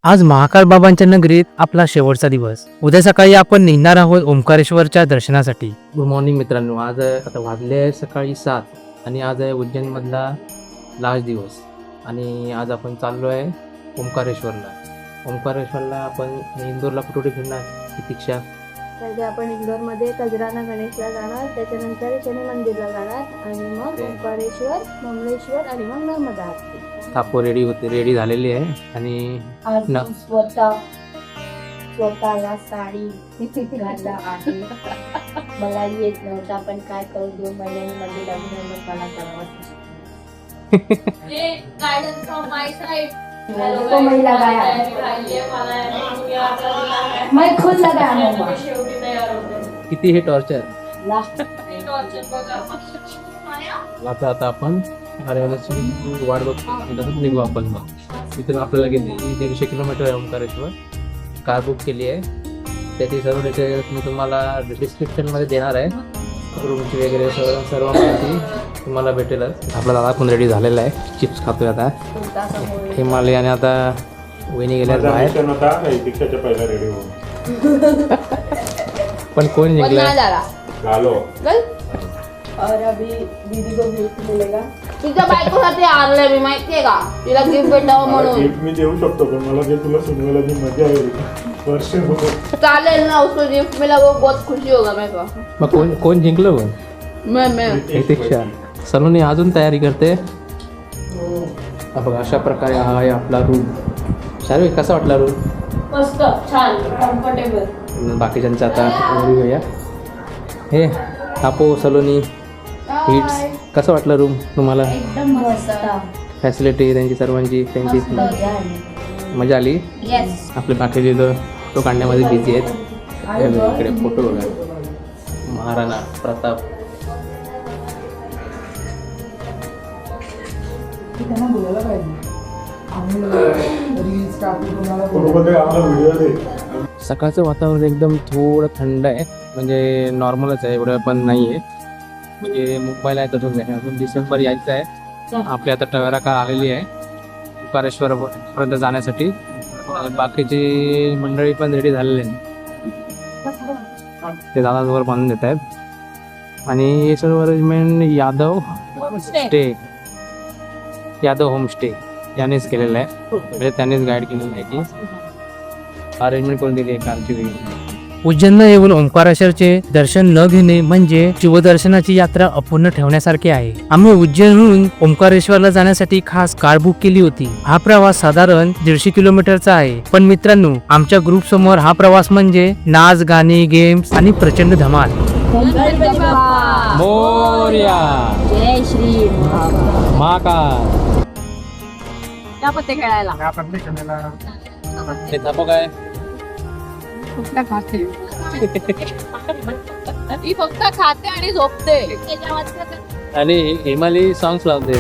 आज महाकाल बाबांच्या नगरीत आपला शेवटचा दिवस. उद्या सकाळी आपण निघणार आहोत ओंकारेश्वरच्या दर्शनासाठी. गुड मॉर्निंग मित्रांनो. आज आता वाजले आहे सकाळी 7 आणि आज आहे उज्जैन मधला लास्ट दिवस आणि आज आपण चाललो आहे ओंकारेश्वरला. आपण इंदोरला कुठे फिरणार प्रतीक्षा? म्हणजे आपण इंदोरमध्ये कजराना गणेशला जाणार, त्याच्यानंतर शनी मंदिरला जाणार आणि मग ओंकारेश्वर, ममलेश्वर आणि मग नर्मदा आरती. थापो रेडी झालेली आहे आणि आज स्वतःला साडी घालला आहे. मला येत नव्हता पण काय करू, 2 महिन्यांमध्ये लग्न मला करावं. Guidance from my side. को महिला गाया मैं खुद लगाया हूं. किती हे टॉर्चर. लास्ट आता आपण हरियाणाची वाट बघतो. तसंच निघू आपण. मग इथून आपल्याला किती 150 किलोमीटर आहे ओंकारेश्वर. कार बुक केली आहे, त्याची सर्व डिटेल्स मी तुम्हाला डिस्क्रिप्शनमध्ये देणार आहे. रूमची वगैरे सर्व माहिती तुम्हाला भेटेलच. आपला दादा पण रेडी झालेला आहे, चिप्स खातोय आता. हिमालयाने आता वहिनी गेल्या बाहेर. पण कोण जिंकलं? और अभी दीदी को गिफ्ट मिलेगा. तिच्या बायकोसाठी आणलंय मी, माहितीये का? तिला गिफ्ट भेटावं म्हणून. गिफ्ट मी देऊ शकतो पण मला जे तुला सुनवायला जी मजा येईल वर्ष चालेल ना, उसको गिफ्ट मिला वो बहुत खुशी होगा मेरे को. मग कोण जिंकलं? पण मैं प्रतीक्षा. सलोनी अजून तयारी करते. बघा अशा प्रकारे हा आहे आपला रूम. शाहरुख कसा वाटला रूम? मस्त, छान, कम्फर्टेबल. बाकीच्यांचा आता ओळी घेऊया. हे थापो, सलोनी, हिट्स, कसं वाटलं रूम तुम्हाला? एकदम मस्त. फॅसिलिटी त्यांची सर्वांची त्यांची मजा आली. येस. आपले बाकीचे तर फोटो काढण्यामध्ये बिझी आहेत. हे बघा, इकडे फोटो बघा. महाराणा प्रताप. सकाळचं वातावरण एकदम थोडं थंड आहे, म्हणजे नॉर्मलच आहे, एवढं पण नाही आहे. म्हणजे मुंबईला आहे तसंच आहे. अजून डिसेंबर यायचं आहे. आपली आता टवेरा कार आलेली आहे ओंकारेश्वरपर्यंत जाण्यासाठी. बाकीची मंडळी पण रेडी झालेली आहे. ते दादाजवळ बांधून देत आहेत. आणि हे सर्व अरेंजमेंट यादव होमस्टे यानेच केलेलं आहे. म्हणजे त्यांनीच गाईड केलेलं आहे की अरेंजमेंट करून दिली आहे कारची वेगळी. उज्जैनला येऊन ओंकारेश्वरचे दर्शन न घेणे म्हणजे शिवदर्शनाची यात्रा अपूर्ण ठेवण्यासारखे आहे. आम्ही उज्जैनहून ओंकारेश्वरला जाण्यासाठी खास कार बुक केली होती. हा प्रवास साधारण 150 किलोमीटरचा आहे. पण मित्रांनो, आमच्या ग्रुप समोर हा प्रवास म्हणजे नाच, गाणी, गेम्स आणि प्रचंड धमाल. मोरया. जय श्री महाकाल. त्या पत्ते खेळायला. ते थापो काय? फक्त खाते. ती फक्त खाते आणि झोपते. आणि हिमालय सॉंग्स लावते.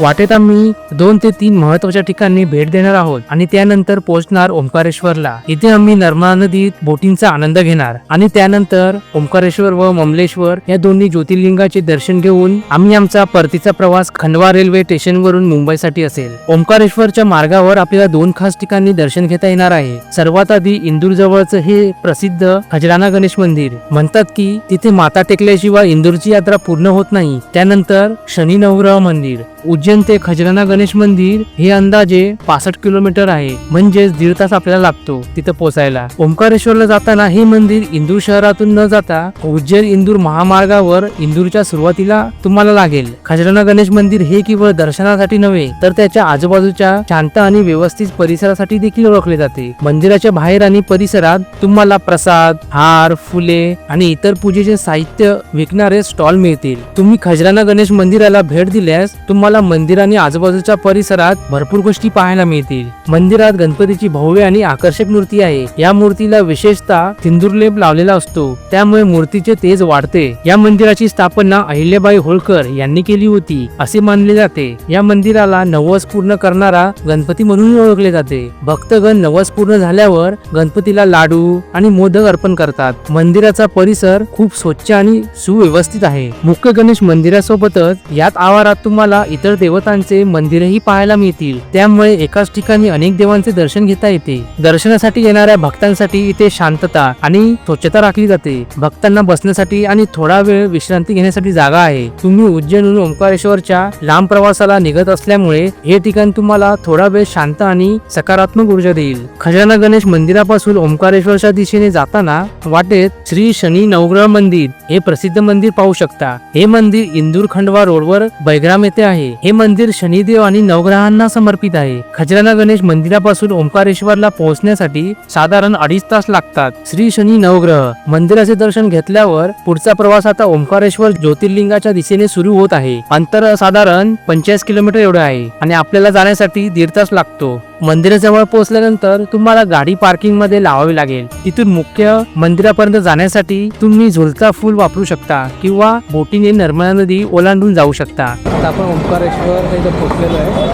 वाटेत आम्ही 2 ते 3 महत्वाच्या ठिकाणी भेट देणार आहोत आणि त्यानंतर पोहोचणार ओंकारेश्वरला. इथे आम्ही नर्मदा नदीत बोटिंगचा आनंद घेणार आणि त्यानंतर ओंकारेश्वर व ममलेश्वर या दोन्ही ज्योतिर्लिंगाचे दर्शन घेऊन आम्ही आमचा परतीचा प्रवास खंडवा रेल्वे स्टेशन वरून मुंबईसाठी असेल. ओंकारेश्वरच्या मार्गावर आपल्याला 2 खास ठिकाणी दर्शन घेता येणार आहे. सर्वात आधी इंदूर जवळचं हे प्रसिद्ध खजराना गणेश मंदिर. म्हणतात की तिथे माता टेकल्याशिवाय इंदूरची यात्रा पूर्ण होत नाही. त्यानंतर शनी नवग्रह मंदिर. उज्जैन ते खजराना गणेश मंदिर हे अंदाजे 65 किलोमीटर आहे, म्हणजेच 1.5 तास आपल्याला लागतो तिथं पोहोचायला. ओंकारेश्वरला जाताना हे मंदिर इंदूर शहरातून न जाता उज्जैन इंदूर महामार्गावर इंदूरच्या सुरुवातीला तुम्हाला लागेल. खजराना गणेश मंदिर हे केवळ दर्शनासाठी नव्हे तर त्याच्या आजूबाजूच्या शांत आणि व्यवस्थित परिसरासाठी देखील ओळखले जाते. मंदिराच्या बाहेर आणि परिसरात तुम्हाला प्रसाद, हार, फुले आणि इतर पूजेचे साहित्य विकणारे स्टॉल मिळतील. तुम्ही खजराना गणेश मंदिराला भेट दिल्यास तुम्हाला तुम्हाला मंदिर आणि आजूबाजूच्या परिसरात भरपूर गोष्टी पाहायला मिळतील. मंदिरात गणपतीची भव्य आणि आकर्षक मूर्ती आहे. या मूर्तीला विशेषतः सिंदूर लेप लावलेला असतो, त्यामुळे मूर्तीचे तेज वाढते. या मंदिराची स्थापना अहिल्याबाई होळकर यांनी केली होती असे मानले जाते. या मंदिराला नवस पूर्ण करणारा गणपती म्हणून ओळखले जाते. भक्तगण नवस पूर्ण झाल्यावर गणपतीला लाडू आणि मोदक अर्पण करतात. मंदिराचा परिसर खूप स्वच्छ आणि सुव्यवस्थित आहे. मुख्य गणेश मंदिरासोबतच यात आवारात तुम्हाला इतर देवतांचे मंदिरही पाहायला मिळतील, त्यामुळे एकाच ठिकाणी अनेक देवांचे दर्शन घेता येते. दर्शनासाठी येणाऱ्या भक्तांसाठी इथे शांतता आणि स्वच्छता राखली जाते. भक्तांना बसण्यासाठी आणि थोडा वेळ विश्रांती घेण्यासाठी जागा आहे. तुम्ही उज्जैनहून ओंकारेश्वरच्या लांब प्रवासाला निघत असल्यामुळे हे ठिकाण तुम्हाला थोडा वेळ शांत आणि सकारात्मक ऊर्जा देईल. खजाना गणेश मंदिरापासून ओंकारेश्वरच्या दिशेने जाताना वाटेत श्री शनी नवग्रह मंदिर हे प्रसिद्ध मंदिर पाहू शकता. हे मंदिर इंदूर खंडवा रोडवर बैग्राम येथे आहे. हे मंदिर शनिदेव आणि नवग्रहांना समर्पित आहे. खजाना गणेश मंदिरापासून ओंकारेश्वरला पोहोचण्यासाठी साधारण 2.5 तास लागतात. श्री शनी नवग्रह मंदिराचे दर्शन घेतल्यावर पुढचा प्रवास आता ओंकारेश्वर ज्योतिर्लिंगाच्या दिशेने सुरू होत आहे. अंतर साधारण 45 किलोमीटर एवढे आहे आणि आपल्याला जाण्यासाठी 1.5 तास लागतो. मंदिराजवळ पोहोचल्यानंतर तुम्हाला गाडी पार्किंग मध्ये लावावी लागेल. तिथून मुख्य मंदिरापर्यंत जाण्यासाठी तुम्ही झुलता फूल वापरू शकता किंवा बोटीने नर्मदा नदी ओलांडून जाऊ शकता. आता आपण ओंकारेश्वर इथे पोहोचलेलो आहे.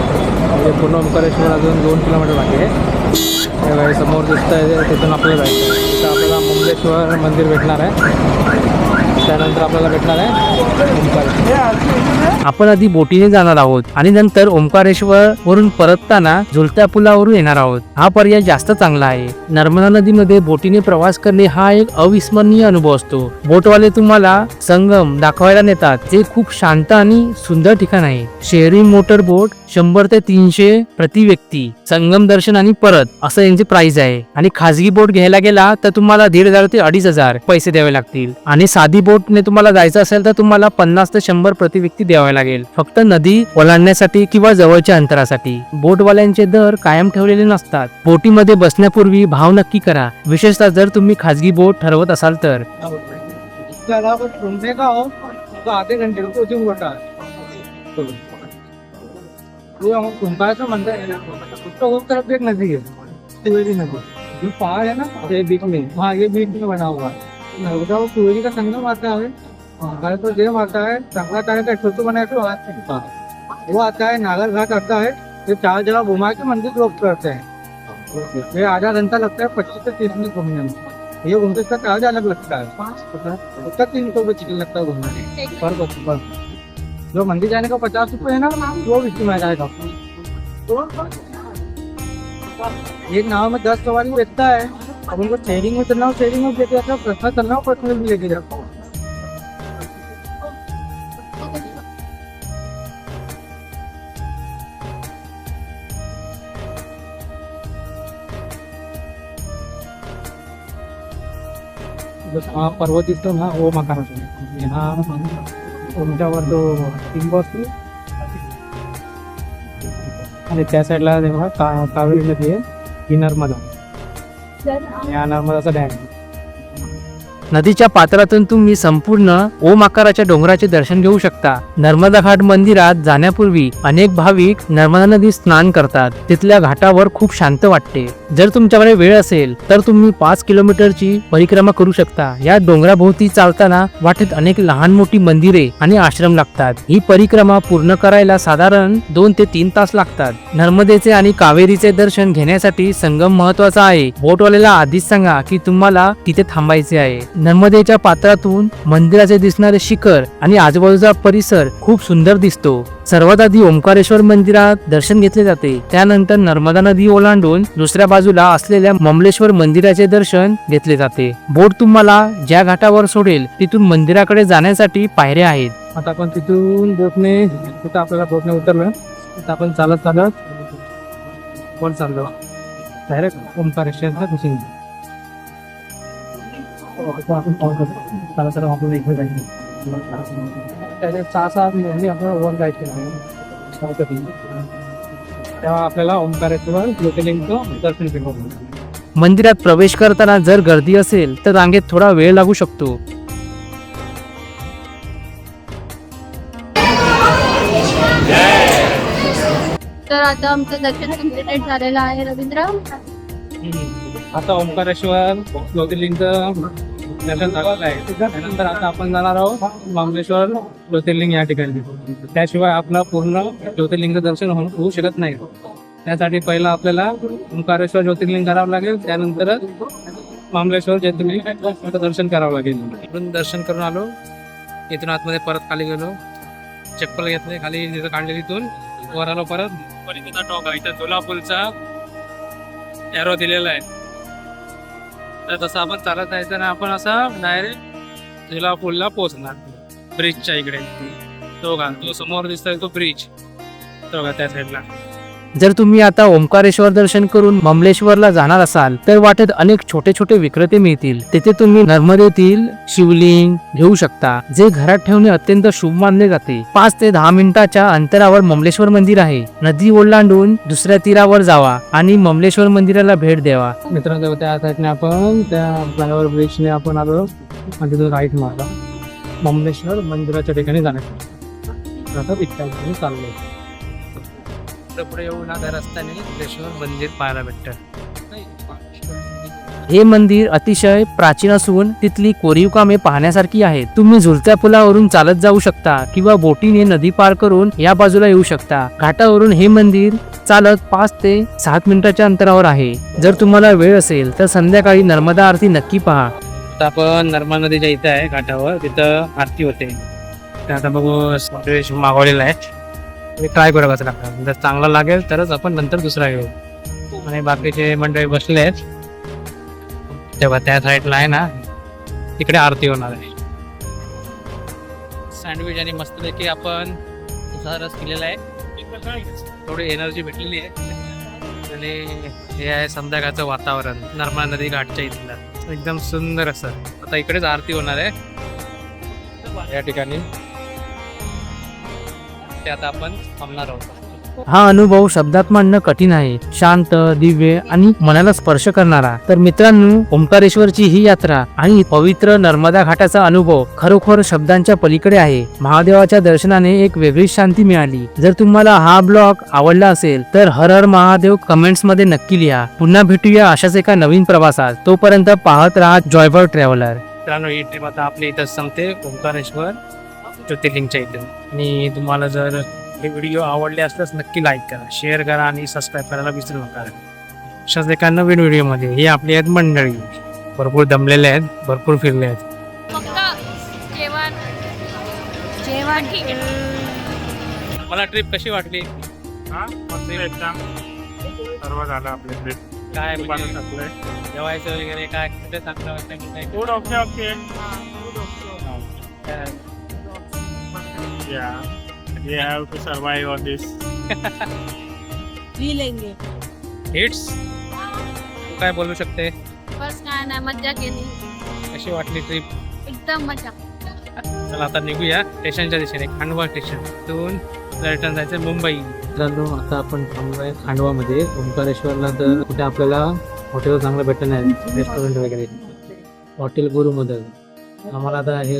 म्हणजे पूर्ण ओंकारेश्वर अजून 2 किलोमीटर बाकी आहे. समोर दिसत आहे तिथून आपल्याला जायचं. तिथं आपल्याला मुंबलेश्वर मंदिर भेटणार आहे. त्यानंतर आपल्याला भेटणार आहे ओंकारेश्वर. आपण आधी बोटीने जाणार आहोत आणि नंतर ओंकारेश्वर वरून परतताना झुलत्या पुलावरून येणार आहोत. हा पर्याय जास्त चांगला आहे. नर्मदा नदीमध्ये बोटीने प्रवास करणे हा एक अविस्मरणीय अनुभव असतो. बोटवाले तुम्हाला संगम दाखवायला नेतात, जे खूप शांत आणि सुंदर ठिकाण आहे. शहरी मोटर बोट 100 ते 300 प्रति व्यक्ती, संगम दर्शन आणि परत असं यांचे प्राइस आहे. आणि खाजगी बोट घ्यायला गेला तर तुम्हाला 1,500 ते 2,500 पैसे द्यावे लागतील. आणि साधी बोटने तुम्हाला जायचं असेल तर तुम्हाला 50 ते 100 प्रति व्यक्ती द्यावे लागेल, फक्त नदी ओलांडण्यासाठी किंवा जवळच्या अंतरासाठी. बोटवाल्यांचे दर कायम ठेवलेले नसतात. बोटीमध्ये बसण्यापूर्वी भाव नक्की करा, विशेषतः जर तुम्ही खाजगी बोट ठरवत असाल तर. आधे घंटे कोचिंग होता तो मंदिर है, उसका उस तरफ एक नदी है, सुवेरी नदी. जो पहाड़ है ना ये बीच में, हाँ ये बीच में बना हुआ है. नर्मदा और सुवेरी का संगम आता है. हमारे तो देव आता है, शंकराचार्य का छोटू बना के वो आता है. नागर घाट आता है. ये 4 जगह घुमा के मंदिर ड्रॉप करते हैं. ये आधा घंटा लगता है 25 से 30 मिनट घूमने में. ये घूमते का चार्ज अलग लगता है. उसका 300 रुपये टिकट लगता है घूमने पर. जो मंदिर जाने का 50 रुपये है ना, वो विषय में जाएगा. एक नाव में 10 सवारी बैठता है. अब उनको शेयरिंग में चलना हो शेयरिंग में लेके जाता हूँ, पर्सनल चलना हो पर्सनल भी लेके जाता हूँ. हाँ पर्वत दिसतो ना, वो मकान यहाँ उंचावर तो टिंब असतो आणि त्या साईडला तेव्हा कावेरी नदी आहे, ही नर्मदा. या नर्मदाचा डॅम. नदीच्या पात्रातून तुम्ही संपूर्ण ओम आकाराच्या डोंगराचे दर्शन घेऊ शकता. नर्मदा घाट मंदिरात जाण्यापूर्वी अनेक भाविक नर्मदा नदी स्नान करतात. तिथल्या घाटावर खूप शांत वाटते. जर तुमच्याकडे वेळ असेल तर तुम्ही 5 किलोमीटरची परिक्रमा करू शकता. या डोंगराभोवती चालताना वाटेत अनेक लहान मोठी मंदिरे आणि आश्रम लागतात. ही परिक्रमा पूर्ण करायला साधारण 2 ते 3 तास लागतात. नर्मदेचे आणि कावेरीचे दर्शन घेण्यासाठी संगम महत्वाचा आहे. बोटवाल्याला आधीच सांगा की तुम्हाला तिथे थांबायचे आहे. नर्मदेच्या पात्रातून मंदिराचे दिसणारे शिखर आणि आजूबाजूचा परिसर खूप सुंदर दिसतो. सर्वात आधी ओंकारेश्वर मंदिरात दर्शन घेतले जाते. त्यानंतर नर्मदा नदी ओलांडून दुसऱ्या बाजूला असलेल्या ममलेश्वर मंदिराचे दर्शन घेतले जाते. बोट तुम्हाला ज्या घाटावर सोडेल तिथून मंदिराकडे जाण्यासाठी पायऱ्या आहेत. आता आपण तिथून बोटने, तिथं आपल्याला बोटने उतरलं, तिथं आपण चालत चालत वर चाललो डायरेक्ट ओंकारेश्वरच्या दिशेने. चालत आपण इकडे जायचं. त्याचे 6-7 महिने आपल्याला वर जायचे नाही, तेव्हा आपल्याला ओंकारेश्वर ज्योतिर्लिंगचं दर्शन घेऊ. मंदिरात प्रवेश करताना जर गर्दी असेल तर रांगेत थोडा वेळ लागू शकतो. जय तर आता आमचं दर्शन कम्प्लिटेड झालेलं आहे रवींद्र. आता ओंकारेश्वर ज्योतिर्लिंगचं दर्शन झालेलं आहे. त्यानंतर आता आपण जाणार आहोत महाबळेश्वर ज्योतिर्लिंग या ठिकाणी. त्याशिवाय आपलं पूर्ण ज्योतिर्लिंगचं दर्शन होऊ शकत नाही. त्यासाठी पहिलं आपल्याला ओंकारेश्वर ज्योतिर्लिंग करावं लागेल, त्यानंतरच महाबळेश्वर ज्योतिर्लिंग दर्शन करावं लागेल. इकडून दर्शन करून आलो, इथून आतमध्ये परत खाली गेलो, चप्पल घेतले, खाली तिथं काढले, तिथून वर आलो परत. तिथं टॉक आहे, इथं झुला पूलचा एरो दिलेला आहे. तर तसं आपण चालत जायचं ना, आपण असं डायरेक्ट झुला पूलला पोहोचणार ब्रिजच्या इकडे. तो का तो समोर दिसतोय तो ब्रिज, तो का त्या साईडला. जर तुम्ही आता ओंकारेश्वर दर्शन करून ममलेश्वरला जाणार असाल तर वाटेत अनेक छोटे छोटे विक्रेते मिळतील. तिथे तुम्ही नर्मदेतील शिवलिंग घेऊ शकता, जे घरात ठेवणे अत्यंत शुभ मानले जाते. 5 ते 10 मिनिटाच्या अंतरावर ममलेश्वर मंदिर आहे. नदी ओलांडून दुसऱ्या तीरावर जावा आणि ममलेश्वर मंदिराला भेट द्यावा. मित्रांनो, त्या साईडने आपण त्या फ्लायओव्हर ब्रिजने आपण आलो आणि तिथून राईट मारला ममलेश्वर मंदिराच्या ठिकाणी जाण्यासाठी. आता तिकडे चाललो. पुढे येऊन आता रस्त्याने ममलेश्वर मंदिर पाहायला भेटतं. हे मंदिर अतिशय प्राचीन असून तिथली कोरीव कामे पाहण्यासारखी आहेत. तुम्ही झुलत्या पुलावरून चालत जाऊ शकता किंवा बोटीने नदी पार करून या बाजूला येऊ शकता. घाटावरून हे मंदिर चालत 5 ते 7 मिनिटाच्या अंतरावर आहे. जर तुम्हाला वेळ असेल तर संध्याकाळी नर्मदा आरती नक्की पहा. आता आपण नर्मदा नदीच्या इथे आहे घाटावर, तिथं आरती होते. तर आता बघू मागवलेला आहे, ट्राय करू कसं लागतं. जर चांगला लागेल तरच आपण नंतर दुसरा घेऊ. आणि बाकीचे मंडळी बसले आहेत तेव्हा त्या साईडला आहे ना, तिकडे आरती होणार आहे. सँडविच आणि मस्तपैकी आपण रस केलेला आहे, थोडी एनर्जी भेटलेली आहे. आणि हे आहे संध्याकाळचं वातावरण नर्मदा नदी घाटच्या इथलं, एकदम सुंदर असं. आता इकडेच आरती होणार आहे या ठिकाणी, ते आता आपण थांबणार आहोत. हा अनुभव शब्दात मांडणं कठीण आहे. शांत, दिव्य आणि मनाला स्पर्श करणारा. तर मित्रांनो, ओंकारेश्वरची ही यात्रा आणि पवित्र नर्मदा घाटाचा अनुभव खरोखर शब्दांच्या पलीकडे आहे. महादेवाच्या दर्शनाने एक वेगळीच शांती मिळाली. जर तुम्हाला हा ब्लॉग आवडला असेल तर हर हर महादेव कमेंट्स मध्ये नक्की लिहा. पुन्हा भेटूया अशाच एका नवीन प्रवासात. तोपर्यंत पाहत राहा जॉयफुल ट्रॅव्हलर. मित्रांनो, ही ट्रिप आता आपली इथं संपते ओंकारेश्वर ज्योतिर्लिंगच्या इथे. आणि तुम्हाला जर हे व्हिडिओ आवडले असल्यास नक्की लाईक करा, शेअर करा आणि सबस्क्राईब करायला विसरू नका. अशाच एका नवीन व्हिडिओमध्ये. ही आपली आहेत मंडळी, भरपूर दमलेले आहेत, भरपूर फिरले आहेत. मला ट्रिप कशी वाटली? सर्व झालं आपले ट्रिप. काय बनवून टाकलंय. जेवायचं वगैरे काय कुठे चांगलं वाटतं? Food okay okay. Yeah, we have to survive on this. हिट्स तू काय बोलू शकते? बस काय नाही, मज्जा केली, कशी वाटली ट्रिप? एकदम मजा. चला आता निघूया स्टेशनच्या दिशेने, खांडवा स्टेशन. तिथून रिटर्न जायचं मुंबई. मित्रांनो, आता आपण थांबलोय खांडवामध्ये. ओंकारेश्वरला तर कुठे आपल्याला हॉटेल चांगलं भेटत नाही, रेस्टॉरंट वगैरे. हॉटेल गुरु मोदक आम्हाला आता हे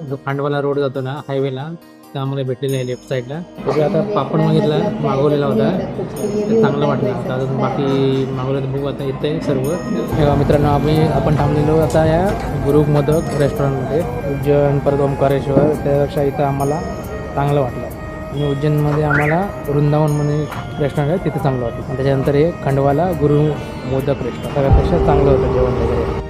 जो खांडवाला रोड जातो ना हायवेला, तर आम्हाला भेटलेलं आहे लेफ्ट साईडला. तरी आता पापड मागवलेला होता, ते चांगलं वाटलं. आता अजून बाकी मागवलं बघू आता येते सर्व. मित्रांनो, आपण थांबलेलो आता या गुरु मोदक रेस्टॉरंटमध्ये. उज्जैन परत ओंकारेश्वर त्यापेक्षा इथं आम्हाला चांगलं वाटलं. आणि उज्जैनमध्ये आम्हाला वृंदावन म्हणून रेस्टॉरंट आहे, तिथे चांगलं वाटलं. आणि त्याच्यानंतर हे खंडवाला गुरु मोदक रेस्टॉरंट त्यापेक्षा चांगलं होतं जेवण वगैरे.